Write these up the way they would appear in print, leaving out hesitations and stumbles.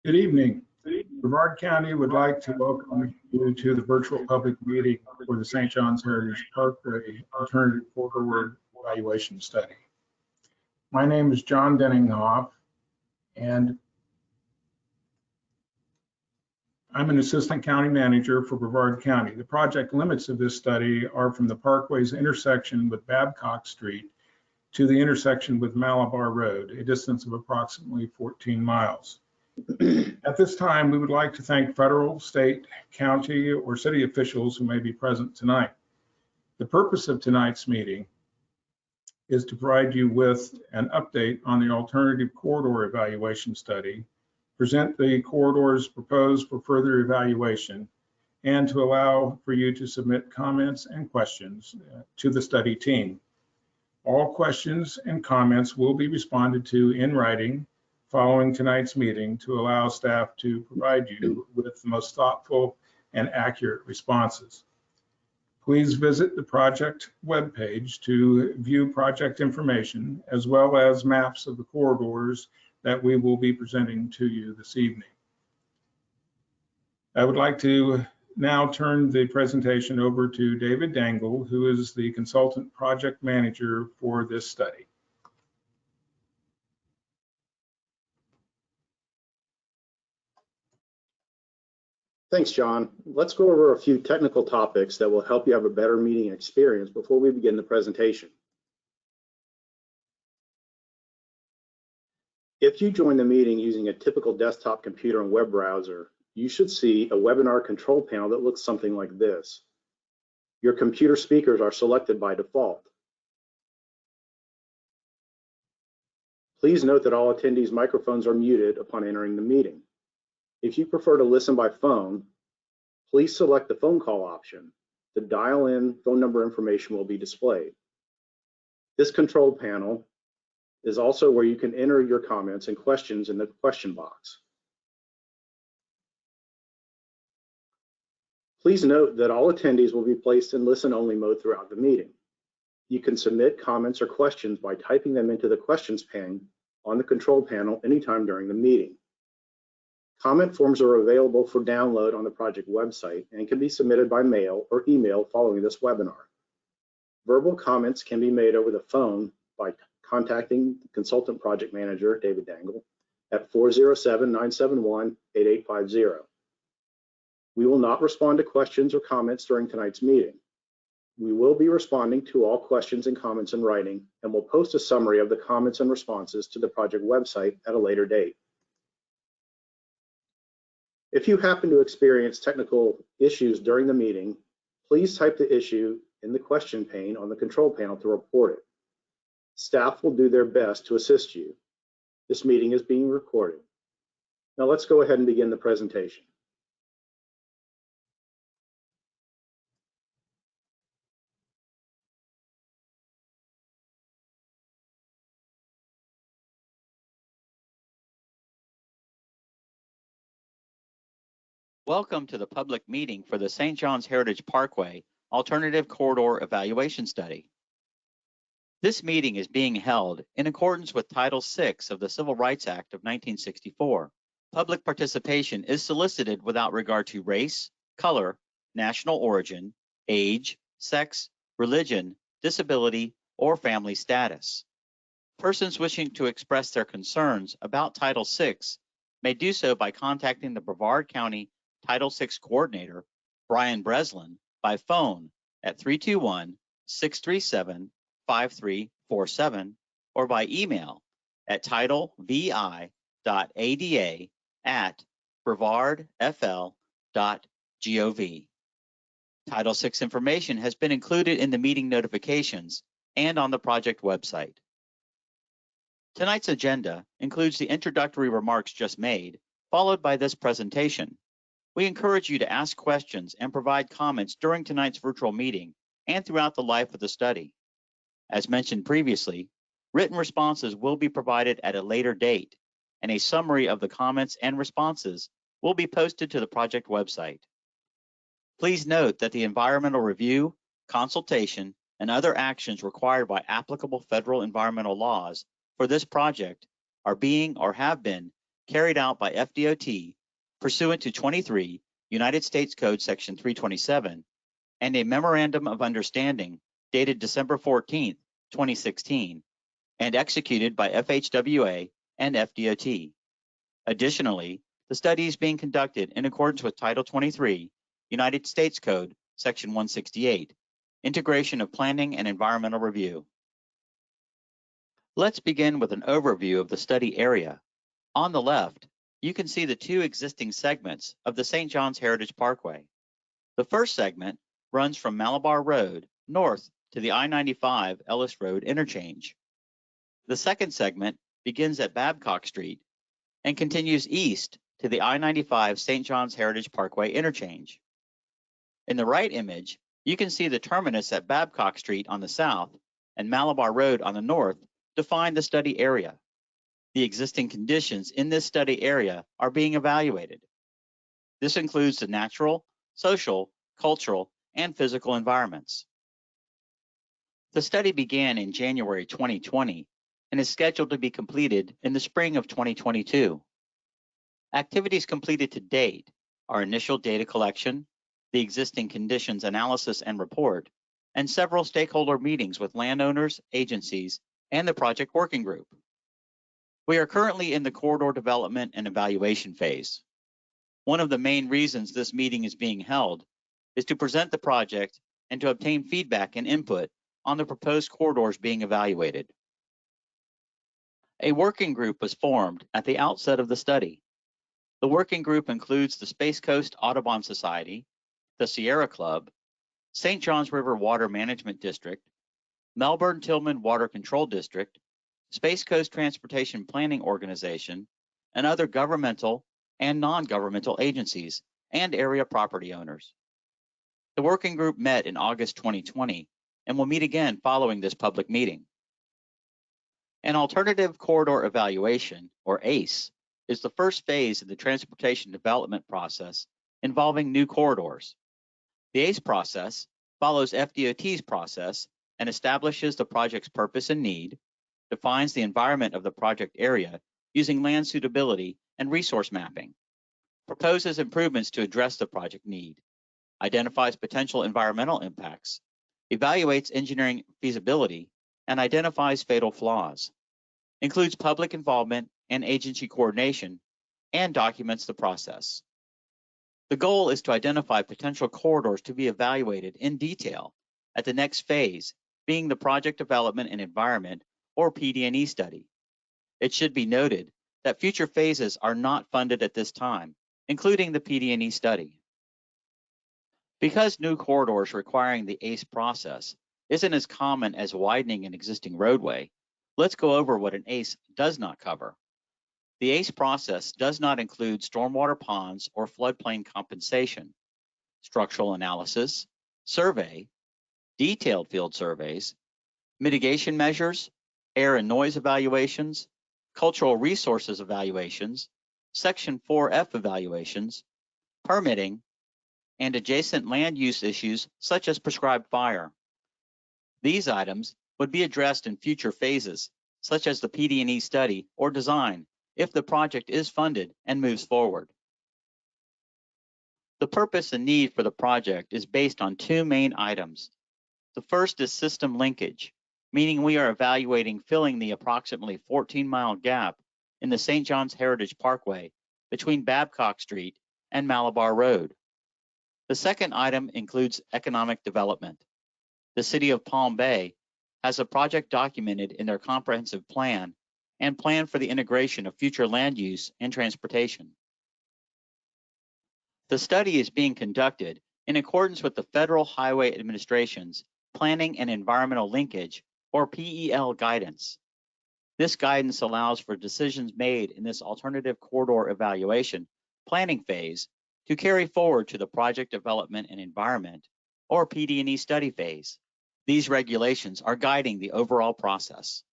Good evening. Brevard County would like to welcome you to the virtual public meeting for the St. John's Heritage Parkway Alternative Corridor Evaluation Study. My name is John Denninghoff, and I'm an assistant county manager for Brevard County. The project limits of this study are from the Parkway's intersection with Babcock Street to the intersection with Malabar Road, a distance of approximately 14 miles. At this time, we would like to thank federal, state, county, or city officials who may be present tonight. The purpose of tonight's meeting is to provide you with an update on the alternative corridor evaluation study, present the corridors proposed for further evaluation, and to allow for you to submit comments and questions to the study team. All questions and comments will be responded to in writing following tonight's meeting to allow staff to provide you with the most thoughtful and accurate responses. Please visit the project webpage to view project information as well as maps of the corridors that we will be presenting to you this evening. I would like to now turn the presentation over to David Dangle, who is the consultant project manager for this study. Thanks, John. Let's go over a few technical topics that will help you have a better meeting experience before we begin the presentation. If you join the meeting using a typical desktop computer and web browser, you should see a webinar control panel that looks something like this. Your computer speakers are selected by default. Please note that all attendees' microphones are muted upon entering the meeting. If you prefer to listen by phone, please select the phone call option. The dial-in phone number information will be displayed. This control panel is also where you can enter your comments and questions in the question box. Please note that all attendees will be placed in listen-only mode throughout the meeting. You can submit comments or questions by typing them into the questions pane on the control panel anytime during the meeting. Comment forms are available for download on the project website and can be submitted by mail or email following this webinar. Verbal comments can be made over the phone by contacting the consultant project manager, David Dangle, at 407-971-8850. We will not respond to questions or comments during tonight's meeting. We will be responding to all questions and comments in writing, and will post a summary of the comments and responses to the project website at a later date. If you happen to experience technical issues during the meeting, please type the issue in the question pane on the control panel to report it. Staff will do their best to assist you. This meeting is being recorded. Now let's go ahead and begin the presentation. Welcome to the public meeting for the St. John's Heritage Parkway Alternative Corridor Evaluation Study. This meeting is being held in accordance with Title VI of the Civil Rights Act of 1964. Public participation is solicited without regard to race, color, national origin, age, sex, religion, disability, or family status. Persons wishing to express their concerns about Title VI may do so by contacting the Brevard County Title VI Coordinator, Brian Breslin, by phone at 321-637-5347 or by email at titlevi.ada@brevardfl.gov. Title VI information has been included in the meeting notifications and on the project website. Tonight's agenda includes the introductory remarks just made, followed by this presentation. We encourage you to ask questions and provide comments during tonight's virtual meeting and throughout the life of the study. As mentioned previously, written responses will be provided at a later date, and a summary of the comments and responses will be posted to the project website. Please note that the environmental review, consultation, and other actions required by applicable federal environmental laws for this project are being or have been carried out by FDOT pursuant to 23 United States Code Section 327 and a Memorandum of Understanding dated December 14, 2016, and executed by FHWA and FDOT. Additionally, the study is being conducted in accordance with Title 23 United States Code Section 168, Integration of Planning and Environmental Review. Let's begin with an overview of the study area. On the left, you can see the two existing segments of the St. John's Heritage Parkway. The first segment runs from Malabar Road north to the I-95 Ellis Road interchange. The second segment begins at Babcock Street and continues east to the I-95 St. John's Heritage Parkway interchange. In the right image, you can see the terminus at Babcock Street on the south and Malabar Road on the north define the study area. The existing conditions in this study area are being evaluated. This includes the natural, social, cultural, and physical environments. The study began in January 2020 and is scheduled to be completed in the spring of 2022. Activities completed to date are initial data collection, the existing conditions analysis and report, and several stakeholder meetings with landowners, agencies, and the project working group. We are currently in the corridor development and evaluation phase. One of the main reasons this meeting is being held is to present the project and to obtain feedback and input on the proposed corridors being evaluated. A working group was formed at the outset of the study. The working group includes the Space Coast Audubon Society, the Sierra Club, St. Johns River Water Management District, Melbourne-Tillman Water Control District, Space Coast Transportation Planning Organization, and other governmental and non-governmental agencies and area property owners. The working group met in August 2020 and will meet again following this public meeting. An alternative corridor evaluation, or ACE, is the first phase of the transportation development process involving new corridors. The ACE process follows FDOT's process and establishes the project's purpose and need, defines the environment of the project area using land suitability and resource mapping, proposes improvements to address the project need, identifies potential environmental impacts, evaluates engineering feasibility, and identifies fatal flaws, includes public involvement and agency coordination, and documents the process. The goal is to identify potential corridors to be evaluated in detail at the next phase, being the Project Development and Environment, or PD&E study. It should be noted that future phases are not funded at this time, including the PD&E study. Because new corridors requiring the ACE process isn't as common as widening an existing roadway, let's go over what an ACE does not cover. The ACE process does not include stormwater ponds or floodplain compensation, structural analysis, survey, detailed field surveys, mitigation measures, air and noise evaluations, cultural resources evaluations, Section 4F evaluations, permitting, and adjacent land use issues such as prescribed fire. These items would be addressed in future phases, such as the PD&E study or design, if the project is funded and moves forward. The purpose and need for the project is based on two main items. The first is system linkage, meaning we are evaluating filling the approximately 14-mile gap in the St. John's Heritage Parkway between Babcock Street and Malabar Road. The second item includes economic development. The City of Palm Bay has a project documented in their comprehensive plan and plan for the integration of future land use and transportation. The study is being conducted in accordance with the Federal Highway Administration's Planning and Environmental Linkage, or PEL guidance. This guidance allows for decisions made in this alternative corridor evaluation planning phase to carry forward to the Project Development and Environment, or PD&E study phase. These regulations are guiding the overall process.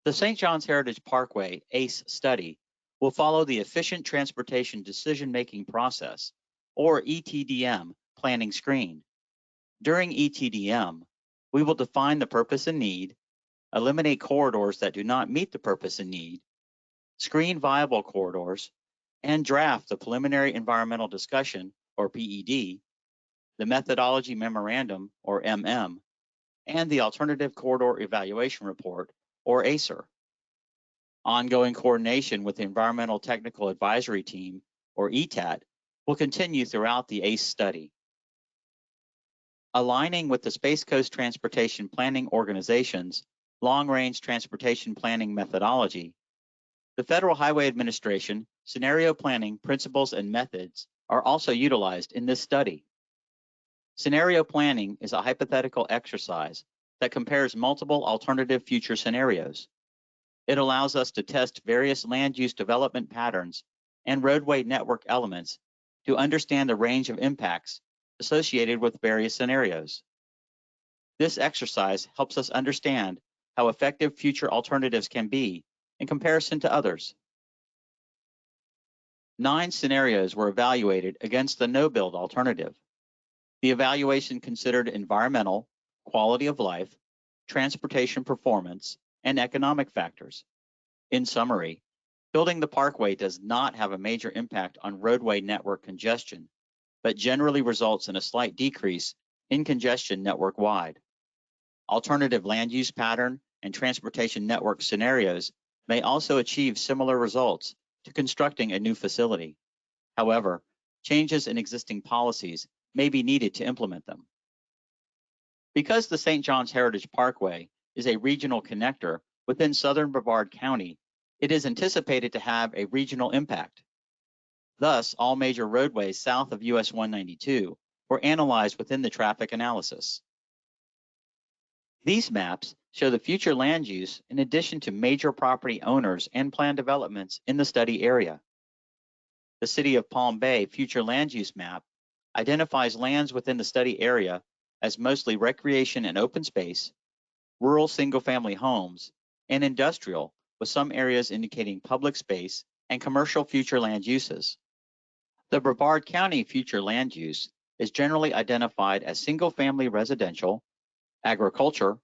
The St. John's Heritage Parkway ACE study will follow the Efficient Transportation Decision-Making Process, or ETDM, planning screen. During ETDM, we will define the purpose and need, eliminate corridors that do not meet the purpose and need, screen viable corridors, and draft the Preliminary Environmental Discussion, or PED, the Methodology Memorandum, or MM, and the Alternative Corridor Evaluation Report, or ACER. Ongoing coordination with the Environmental Technical Advisory Team, or ETAT, will continue throughout the ACE study. Aligning with the Space Coast Transportation Planning Organization's long-range transportation planning methodology, the Federal Highway Administration scenario planning principles and methods are also utilized in this study. Scenario planning is a hypothetical exercise that compares multiple alternative future scenarios. It allows us to test various land use development patterns and roadway network elements to understand the range of impacts associated with various scenarios. This exercise helps us understand how effective future alternatives can be in comparison to others. 9 scenarios were evaluated against the no-build alternative. The evaluation considered environmental, quality of life, transportation performance, and economic factors. In summary, building the Parkway does not have a major impact on roadway network congestion, but generally results in a slight decrease in congestion network-wide. Alternative land use pattern and transportation network scenarios may also achieve similar results to constructing a new facility. However, changes in existing policies may be needed to implement them. Because the St. John's Heritage Parkway is a regional connector within southern Brevard County, it is anticipated to have a regional impact. Thus, all major roadways south of US 192 were analyzed within the traffic analysis. These maps show the future land use in addition to major property owners and planned developments in the study area. The City of Palm Bay future land use map identifies lands within the study area as mostly recreation and open space, rural single-family homes, and industrial, with some areas indicating public space and commercial future land uses. The Brevard County future land use is generally identified as single-family residential, agriculture,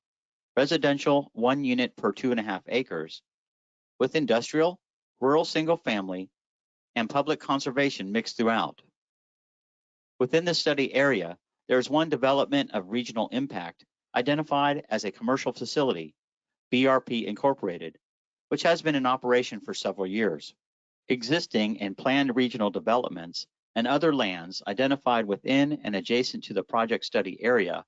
residential 1 unit per 2.5 acres, with industrial, rural single-family, and public conservation mixed throughout. Within the study area, there is one development of regional impact identified as a commercial facility, BRP Incorporated, which has been in operation for several years. Existing and planned regional developments and other lands identified within and adjacent to the project study area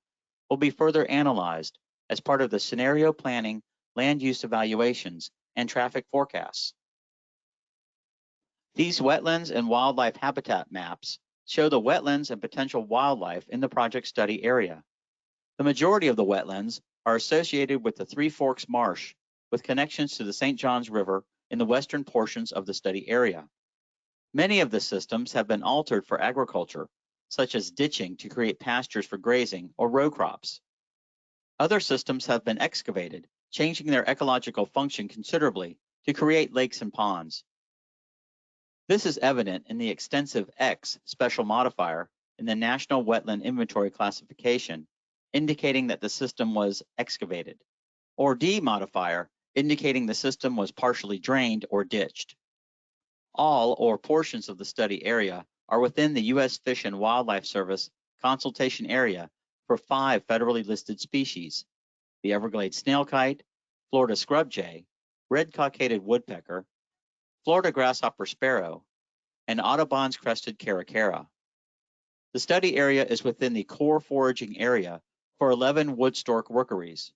will be further analyzed as part of the scenario planning, land use evaluations, and traffic forecasts. These wetlands and wildlife habitat maps show the wetlands and potential wildlife in the project study area. The majority of the wetlands are associated with the Three Forks Marsh, with connections to the St. Johns River in the western portions of the study area. Many of the systems have been altered for agriculture, such as ditching to create pastures for grazing or row crops. Other systems have been excavated, changing their ecological function considerably to create lakes and ponds. This is evident in the extensive X special modifier in the National Wetland Inventory classification, indicating that the system was excavated, or D modifier, indicating the system was partially drained or ditched. All or portions of the study area are within the U.S. Fish and Wildlife Service consultation area for 5 federally listed species: the Everglades snailkite, Florida scrub jay, red-cockaded woodpecker, Florida grasshopper sparrow, and Audubon's crested caracara. The study area is within the core foraging area for 11 wood stork rookeries.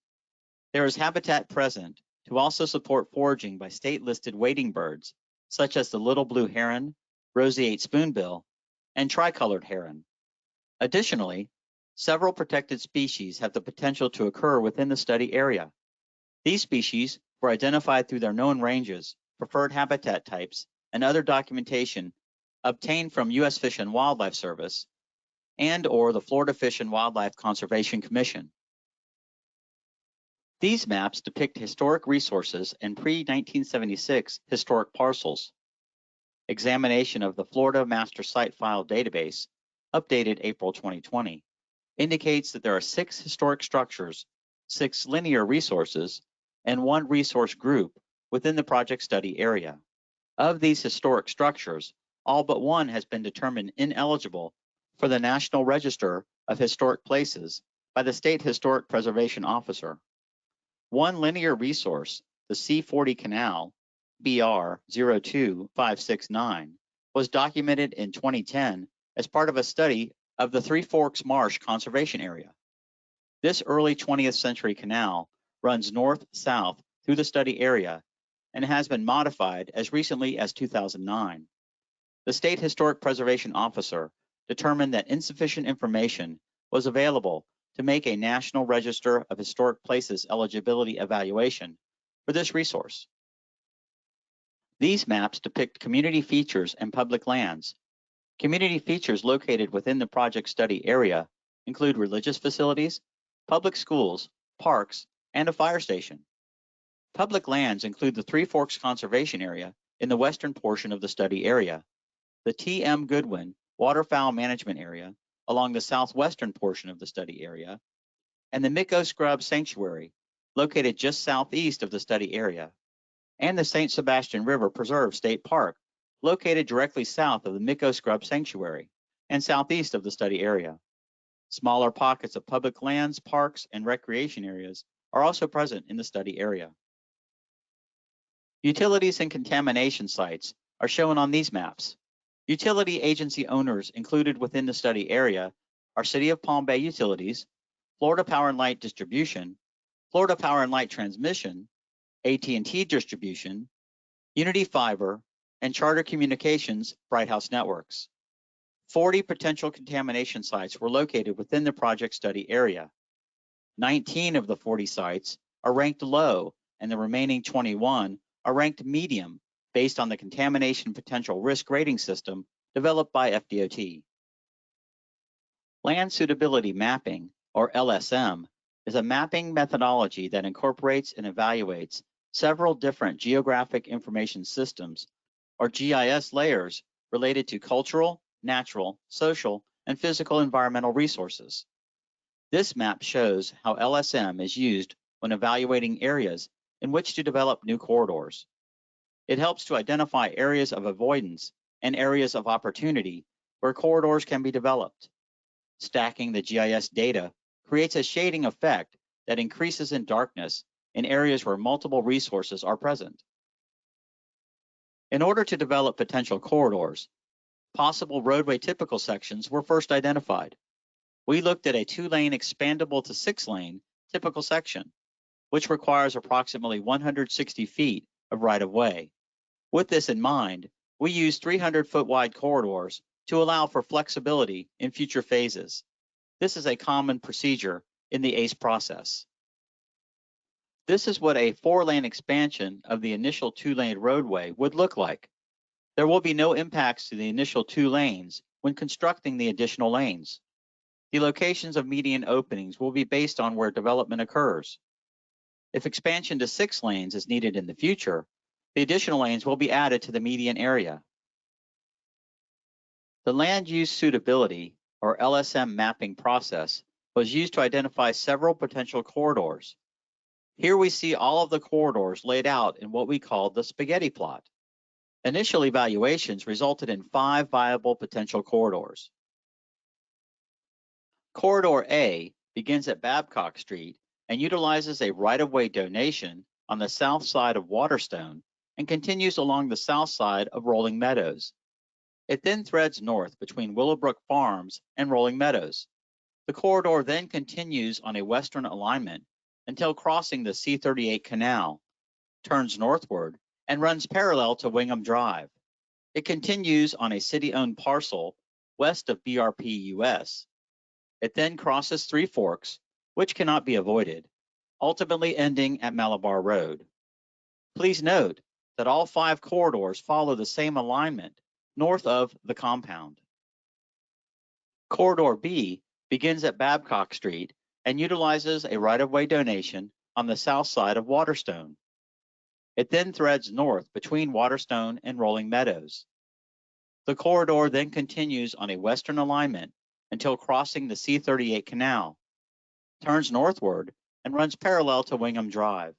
There is habitat present to also support foraging by state-listed wading birds, such as the little blue heron, roseate spoonbill, and tricolored heron. Additionally, several protected species have the potential to occur within the study area. These species were identified through their known ranges, preferred habitat types, and other documentation obtained from U.S. Fish and Wildlife Service and/or the Florida Fish and Wildlife Conservation Commission. These maps depict historic resources and pre-1976 historic parcels. Examination of the Florida Master Site File Database, updated April 2020, indicates that there are 6 historic structures, 6 linear resources, and 1 resource group within the project study area. Of these historic structures, all but one has been determined ineligible for the National Register of Historic Places by the State Historic Preservation Officer. One linear resource, the C40 Canal, BR 02569, was documented in 2010 as part of a study of the Three Forks Marsh Conservation Area. This early 20th century canal runs north-south through the study area and has been modified as recently as 2009. The State Historic Preservation Officer determined that insufficient information was available to make a National Register of Historic Places eligibility evaluation for this resource. These maps depict community features and public lands. Community features located within the project study area include religious facilities, public schools, parks, and a fire station. Public lands include the Three Forks Conservation Area in the western portion of the study area, the T.M. Goodwin Waterfowl Management Area along the southwestern portion of the study area, and the Micco Scrub Sanctuary located just southeast of the study area, and the St. Sebastian River Preserve State Park located directly south of the Micco Scrub Sanctuary and southeast of the study area. Smaller pockets of public lands, parks, and recreation areas are also present in the study area. Utilities and contamination sites are shown on these maps. Utility agency owners included within the study area are City of Palm Bay Utilities, Florida Power and Light Distribution, Florida Power and Light Transmission, AT&T Distribution, Unity Fiber, and Charter Communications Bright House Networks. 40 potential contamination sites were located within the project study area. 19 of the 40 sites are ranked low, and the remaining 21 are ranked medium based on the contamination potential risk rating system developed by FDOT. Land Suitability Mapping, or LSM, is a mapping methodology that incorporates and evaluates several different geographic information systems, or GIS layers, related to cultural, natural, social, and physical environmental resources. This map shows how LSM is used when evaluating areas in which to develop new corridors. It helps to identify areas of avoidance and areas of opportunity where corridors can be developed. Stacking the GIS data creates a shading effect that increases in darkness in areas where multiple resources are present. In order to develop potential corridors, possible roadway typical sections were first identified. We looked at a 2-lane expandable to 6-lane typical section, which requires approximately 160 feet of right-of-way. With this in mind, we used 300-foot wide corridors to allow for flexibility in future phases. This is a common procedure in the ACE process. This is what a 4-lane expansion of the initial 2-lane roadway would look like. There will be no impacts to the initial 2 lanes when constructing the additional lanes. The locations of median openings will be based on where development occurs. If expansion to 6 lanes is needed in the future, the additional lanes will be added to the median area. The land use suitability, or LSM mapping process, was used to identify several potential corridors. Here we see all of the corridors laid out in what we call the spaghetti plot. Initial evaluations resulted in 5 viable potential corridors. Corridor A begins at Babcock Street and utilizes a right-of-way donation on the south side of Waterstone and continues along the south side of Rolling Meadows. It then threads north between Willowbrook Farms and Rolling Meadows. The corridor then continues on a western alignment until crossing the C38 Canal, turns northward, and runs parallel to Wingham Drive. It continues on a city-owned parcel west of BRP US. It then crosses Three Forks, which cannot be avoided, ultimately ending at Malabar Road. Please note that all 5 corridors follow the same alignment north of the compound. Corridor B begins at Babcock Street and utilizes a right-of-way donation on the south side of Waterstone. It then threads north between Waterstone and Rolling Meadows. The corridor then continues on a western alignment until crossing the C38 Canal, turns northward, and runs parallel to Wingham Drive.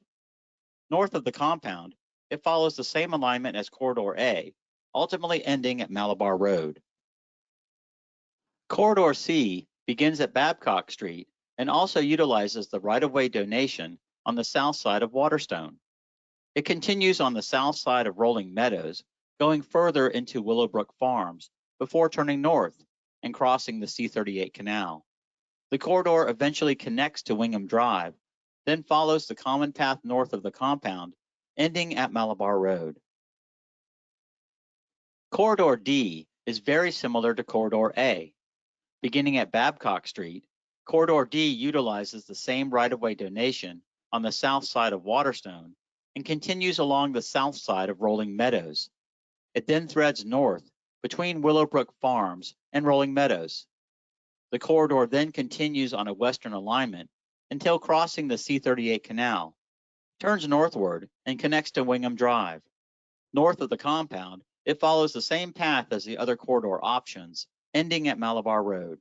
North of the compound, it follows the same alignment as Corridor A, ultimately ending at Malabar Road. Corridor C begins at Babcock Street and also utilizes the right-of-way donation on the south side of Waterstone. It continues on the south side of Rolling Meadows, going further into Willowbrook Farms before turning north and crossing the C-38 Canal. The corridor eventually connects to Wingham Drive, then follows the common path north of the compound, ending at Malabar Road. Corridor D is very similar to Corridor A. Beginning at Babcock Street, Corridor D utilizes the same right-of-way donation on the south side of Waterstone and continues along the south side of Rolling Meadows. It then threads north between Willowbrook Farms and Rolling Meadows. The corridor then continues on a western alignment until crossing the C-38 Canal, turns northward and connects to Wingham Drive. North of the compound, it follows the same path as the other corridor options, ending at Malabar Road.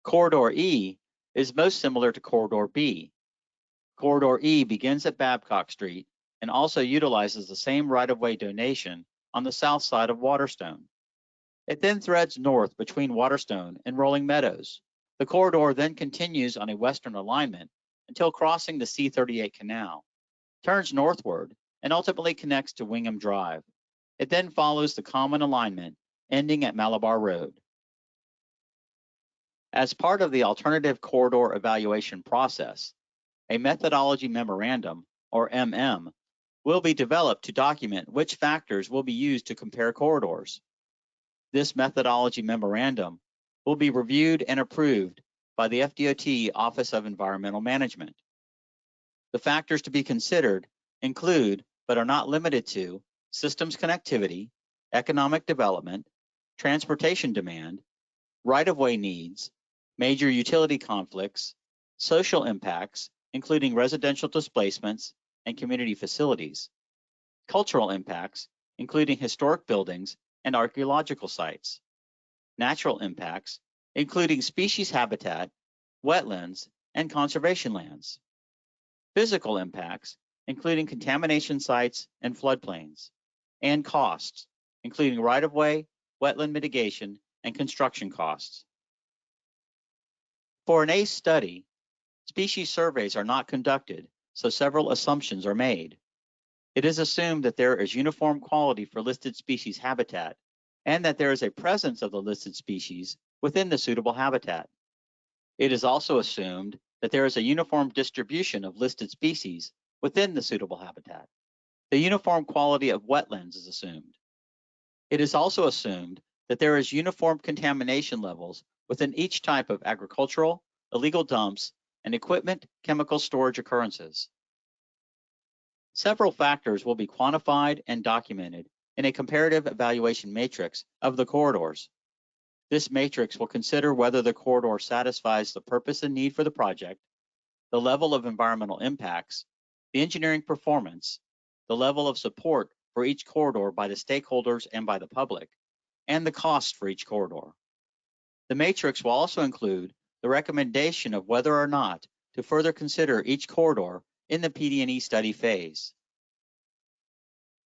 Corridor E is most similar to Corridor B. Corridor E begins at Babcock Street and also utilizes the same right-of-way donation on the south side of Waterstone. It then threads north between Waterstone and Rolling Meadows. The corridor then continues on a western alignment until crossing the C-38 Canal, turns northward, and ultimately connects to Wingham Drive. It then follows the common alignment, ending at Malabar Road. As part of the alternative corridor evaluation process, a methodology memorandum, or MM, will be developed to document which factors will be used to compare corridors. This methodology memorandum will be reviewed and approved by the FDOT Office of Environmental Management. The factors to be considered include, but are not limited to, systems connectivity, economic development, transportation demand, right-of-way needs, major utility conflicts, social impacts, including residential displacements and community facilities, cultural impacts, including historic buildings and archaeological sites, natural impacts, including species habitat, wetlands, and conservation lands, physical impacts, including contamination sites and floodplains, and costs, including right-of-way, wetland mitigation, and construction costs. For an ACE study, species surveys are not conducted, so several assumptions are made. It is assumed that there is uniform quality for listed species habitat and that there is a presence of the listed species within the suitable habitat. It is also assumed that there is a uniform distribution of listed species within the suitable habitat. The uniform quality of wetlands is assumed. It is also assumed that there is uniform contamination levels within each type of agricultural, illegal dumps, and equipment chemical storage occurrences. Several factors will be quantified and documented in a comparative evaluation matrix of the corridors. This matrix will consider whether the corridor satisfies the purpose and need for the project, the level of environmental impacts, the engineering performance, the level of support for each corridor by the stakeholders and by the public, and the cost for each corridor. The matrix will also include the recommendation of whether or not to further consider each corridor in the PD&E study phase.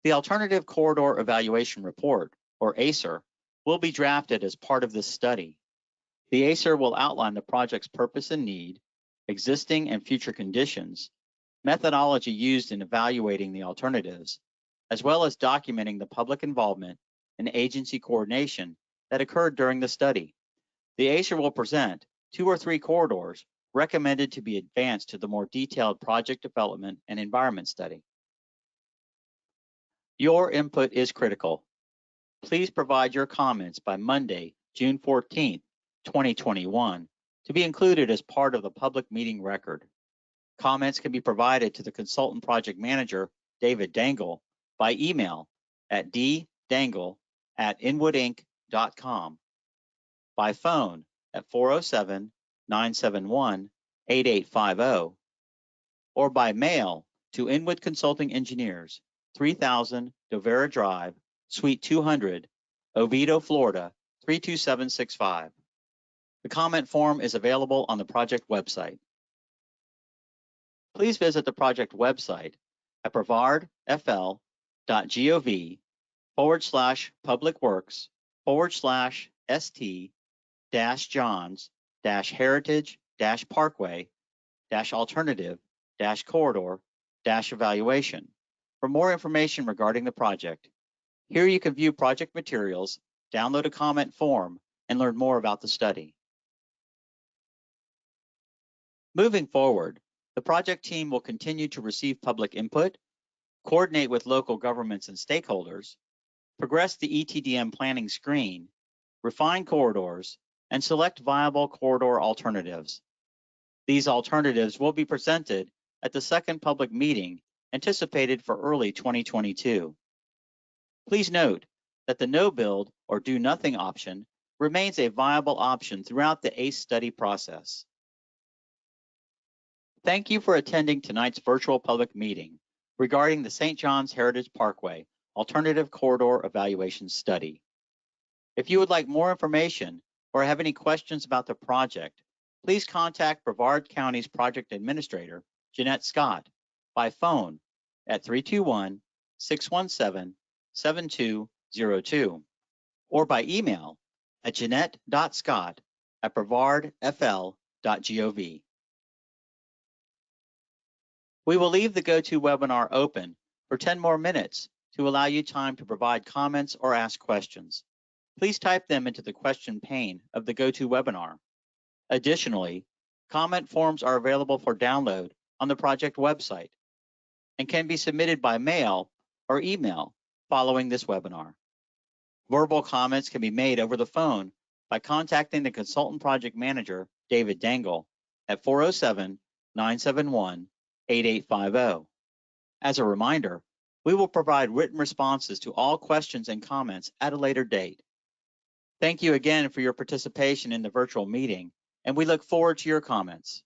The Alternative Corridor Evaluation Report, or ACER, will be drafted as part of this study. The ACER will outline the project's purpose and need, existing and future conditions, methodology used in evaluating the alternatives, as well as documenting the public involvement and agency coordination that occurred during the study. The ACER will present 2 or 3 corridors recommended to be advanced to the more detailed project development and environment study. Your input is critical. Please provide your comments by Monday, June 14th, 2021, to be included as part of the public meeting record. Comments can be provided to the consultant project manager, David Dangle, by email at ddangle@inwoodinc.com, by phone at 407-971-8850, or by mail to Inwood Consulting Engineers, 3000 Dovera Drive, Suite 200, Oviedo, Florida, 32765. The comment form is available on the project website. Please visit the project website at brevard.gov/publicworks/st-johns-heritage-parkway-alternative-corridor-evaluation. For more information regarding the project, here you can view project materials, download a comment form, and learn more about the study. Moving forward, the project team will continue to receive public input, coordinate with local governments and stakeholders, progress the ETDM planning screen, refine corridors, and select viable corridor alternatives. These alternatives will be presented at the second public meeting anticipated for early 2022. Please note that the no build or do nothing option remains a viable option throughout the ACE study process. Thank you for attending tonight's virtual public meeting regarding the St. John's Heritage Parkway Alternative Corridor Evaluation Study. If you would like more information or have any questions about the project, please contact Brevard County's Project Administrator, Jeanette Scott, by phone at 321-617-7202 or by email at jeanette.scott@brevardfl.gov. We will leave the GoToWebinar open for 10 more minutes to allow you time to provide comments or ask questions. Please type them into the question pane of the GoToWebinar. Additionally, comment forms are available for download on the project website and can be submitted by mail or email following this webinar. Verbal comments can be made over the phone by contacting the Consultant Project Manager, David Dangle, at 407-971-8850. As a reminder, we will provide written responses to all questions and comments at a later date. Thank you again for your participation in the virtual meeting, and we look forward to your comments.